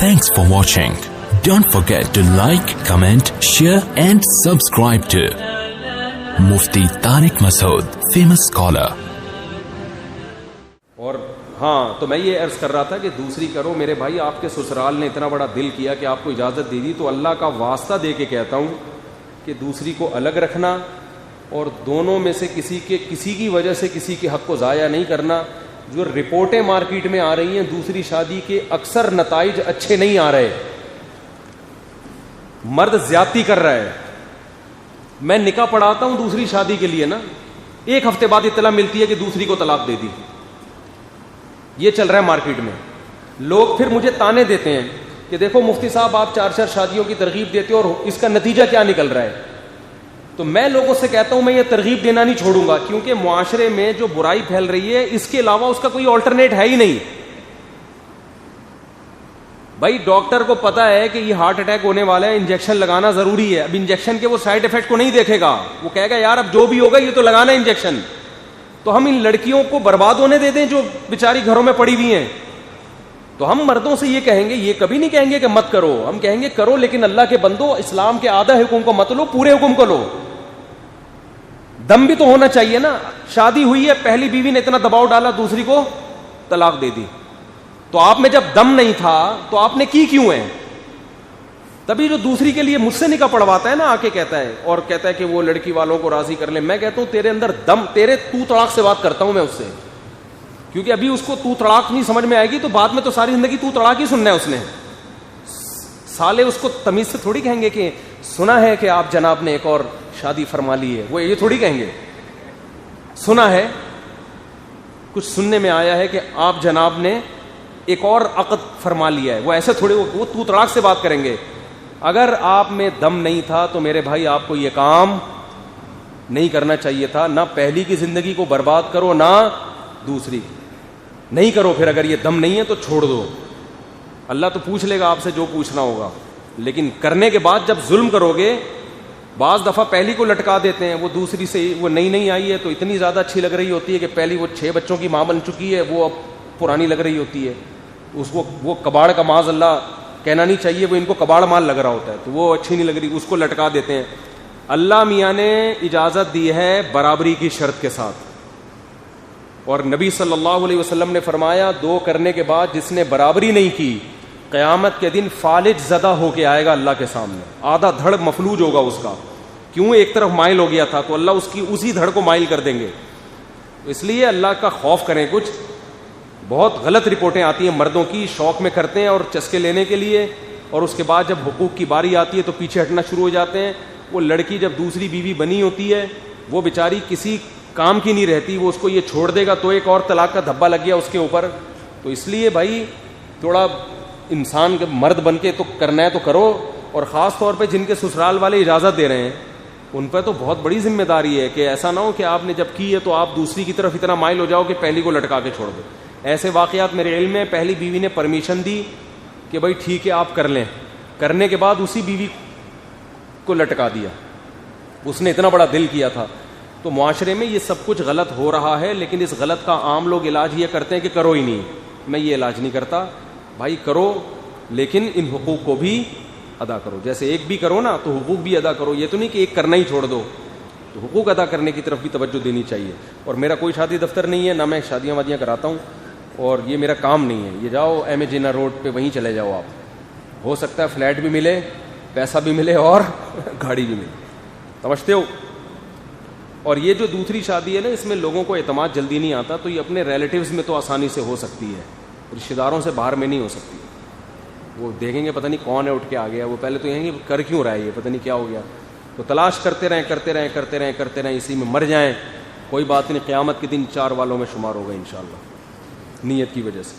Thanks for watching. Don't forget to like, comment, share and subscribe to Mufti Tariq Masood, famous scholar. اور ہاں تو میں یہ عرض کر رہا تھا کہ دوسری کرو میرے بھائی. آپ کے سسرال نے اتنا بڑا دل کیا کہ آپ کو اجازت دے دی, تو اللہ کا واسطہ دے کے کہتا ہوں کہ دوسری کو الگ رکھنا اور دونوں میں سے کسی کی وجہ سے کسی کے حق کو ضائع نہیں کرنا. جو رپورٹیں مارکیٹ میں آ رہی ہیں دوسری شادی کے اکثر نتائج اچھے نہیں آ رہے, مرد زیادتی کر رہا ہے. میں نکاح پڑھاتا ہوں دوسری شادی کے لیے نا, ایک ہفتے بعد اطلاع ملتی ہے کہ دوسری کو طلاق دے دی. یہ چل رہا ہے مارکیٹ میں. لوگ پھر مجھے تانے دیتے ہیں کہ دیکھو مفتی صاحب آپ 4 شادیوں کی ترغیب دیتے ہو اور اس کا نتیجہ کیا نکل رہا ہے. تو میں لوگوں سے کہتا ہوں میں یہ ترغیب دینا نہیں چھوڑوں گا, کیونکہ معاشرے میں جو برائی پھیل رہی ہے اس کے علاوہ اس کا کوئی آلٹرنیٹ ہے ہی نہیں. بھائی ڈاکٹر کو پتا ہے کہ یہ ہارٹ اٹیک ہونے والا ہے, انجیکشن لگانا ضروری ہے. اب انجیکشن کے وہ سائیڈ افیکٹ کو نہیں دیکھے گا, وہ کہے گا یار اب جو بھی ہوگا یہ تو لگانا ہے انجیکشن. تو ہم ان لڑکیوں کو برباد ہونے دے دیں جو بیچاری گھروں میں پڑی ہوئی ہیں. تو ہم مردوں سے یہ کہیں گے, یہ کبھی نہیں کہیں گے کہ مت کرو, ہم کہیں گے کرو لیکن اللہ کے بندو اسلام کے آدھا حکم کو مت لو, پورے حکم کو لو. دم بھی تو ہونا چاہیے نا. شادی ہوئی ہے, پہلی بیوی نے اتنا دباؤ ڈالا دوسری کو طلاق دے دی, تو آپ میں جب دم نہیں تھا تو آپ نے کی کیوں ہے؟ تبھی جو دوسری کے لیے مجھ سے نکاح پڑھواتا ہے نا آ کے کہتا ہے اور کہتا ہے کہ وہ لڑکی والوں کو راضی کر لیں, میں کہتا ہوں تیرے اندر دم, تیرے تو طلاق سے بات کرتا ہوں میں اس سے, کیونکہ ابھی اس کو تو طلاق نہیں سمجھ میں آئے گی تو بعد میں تو ساری زندگی تو طلاق ہی سننا ہے اس نے. سالے اس کو تمیز سے تھوڑی کہیں گے کہ سنا ہے کہ آپ جناب نے ایک اور شادی فرما لی ہے, وہ یہ تھوڑی کہیں گے. سنا ہے, کچھ سننے میں آیا ہے کہ آپ جناب نے ایک اور عقد فرما لیا ہے, وہ ایسے تھوڑے وہ تو طلاق سے بات کریں گے. اگر آپ میں دم نہیں تھا تو میرے بھائی آپ کو یہ کام نہیں کرنا چاہیے تھا. نہ پہلی کی زندگی کو برباد کرو نہ دوسری نہیں کرو. پھر اگر یہ دم نہیں ہے تو چھوڑ دو, اللہ تو پوچھ لے گا آپ سے جو پوچھنا ہوگا. لیکن کرنے کے بعد جب ظلم کرو گے, بعض دفعہ پہلی کو لٹکا دیتے ہیں, وہ دوسری سے وہ نئی آئی ہے تو اتنی زیادہ اچھی لگ رہی ہوتی ہے کہ پہلی وہ 6 بچوں کی ماں بن چکی ہے, وہ اب پرانی لگ رہی ہوتی ہے. اس کو وہ کباڑ کا معاذ اللہ کہنا نہیں چاہیے, وہ ان کو کباڑ مال لگ رہا ہوتا ہے تو وہ اچھی نہیں لگ رہی, اس کو لٹکا دیتے ہیں. اللہ میاں نے اجازت دی ہے برابری کی شرط کے ساتھ, اور نبی صلی اللہ علیہ وسلم نے فرمایا 2 کرنے کے بعد جس نے برابری نہیں کی قیامت کے دن فالج زدہ ہو کے آئے گا اللہ کے سامنے, آدھا دھڑ مفلوج ہوگا اس کا. کیوں؟ ایک طرف مائل ہو گیا تھا تو اللہ اس کی اسی دھڑ کو مائل کر دیں گے. اس لیے اللہ کا خوف کریں. کچھ بہت غلط رپورٹیں آتی ہیں مردوں کی, شوق میں کرتے ہیں اور چسکے لینے کے لیے, اور اس کے بعد جب حقوق کی باری آتی ہے تو پیچھے ہٹنا شروع ہو جاتے ہیں. وہ لڑکی جب دوسری بیوی بنی ہوتی ہے وہ بیچاری کسی کام کی نہیں رہتی, وہ اس کو یہ چھوڑ دے گا تو ایک اور طلاق کا دھبا لگ گیا اس کے اوپر. تو اس لیے بھائی تھوڑا انسان کے مرد بن کے تو کرنا ہے تو کرو, اور خاص طور پہ جن کے سسرال والے اجازت دے رہے ہیں ان پہ تو بہت بڑی ذمہ داری ہے کہ ایسا نہ ہو کہ آپ نے جب کی ہے تو آپ دوسری کی طرف اتنا مائل ہو جاؤ کہ پہلی کو لٹکا کے چھوڑ دو. ایسے واقعات میرے علم میں, پہلی بیوی نے پرمیشن دی کہ بھائی ٹھیک ہے آپ کر لیں, کرنے کے بعد اسی بیوی کو لٹکا دیا, اس نے اتنا بڑا دل کیا تھا. تو معاشرے میں یہ سب کچھ غلط ہو رہا ہے, لیکن اس غلط کا عام لوگ علاج یہ کرتے ہیں کہ کرو ہی نہیں. میں یہ علاج نہیں کرتا بھائی, کرو لیکن ان حقوق کو بھی ادا کرو. جیسے ایک بھی کرو نا تو حقوق بھی ادا کرو, یہ تو نہیں کہ ایک کرنا ہی چھوڑ دو. تو حقوق ادا کرنے کی طرف بھی توجہ دینی چاہیے. اور میرا کوئی شادی دفتر نہیں ہے, نہ میں شادیاں وادیاں کراتا ہوں, اور یہ میرا کام نہیں ہے. یہ جاؤ ایم اے جینا روڈ پہ وہیں چلے جاؤ آپ, ہو سکتا ہے فلیٹ بھی ملے, پیسہ بھی ملے اور گاڑی بھی ملے. سمجھتے ہو؟ اور یہ جو دوسری شادی ہے نا, اس میں لوگوں کو اعتماد جلدی نہیں آتا, تو یہ اپنے ریلیٹیوز میں تو آسانی سے ہو سکتی ہے, رشتہ داروں سے باہر میں نہیں ہو سکتی. وہ دیکھیں گے پتہ نہیں کون ہے اٹھ کے آ گیا, وہ پہلے تو کہیں گے کر کیوں رہا ہے یہ, پتہ نہیں کیا ہو گیا. تو تلاش کرتے رہیں, اسی میں مر جائیں, کوئی بات نہیں, قیامت کے دن 4 والوں میں شمار ہوگا انشاءاللہ نیت کی وجہ سے.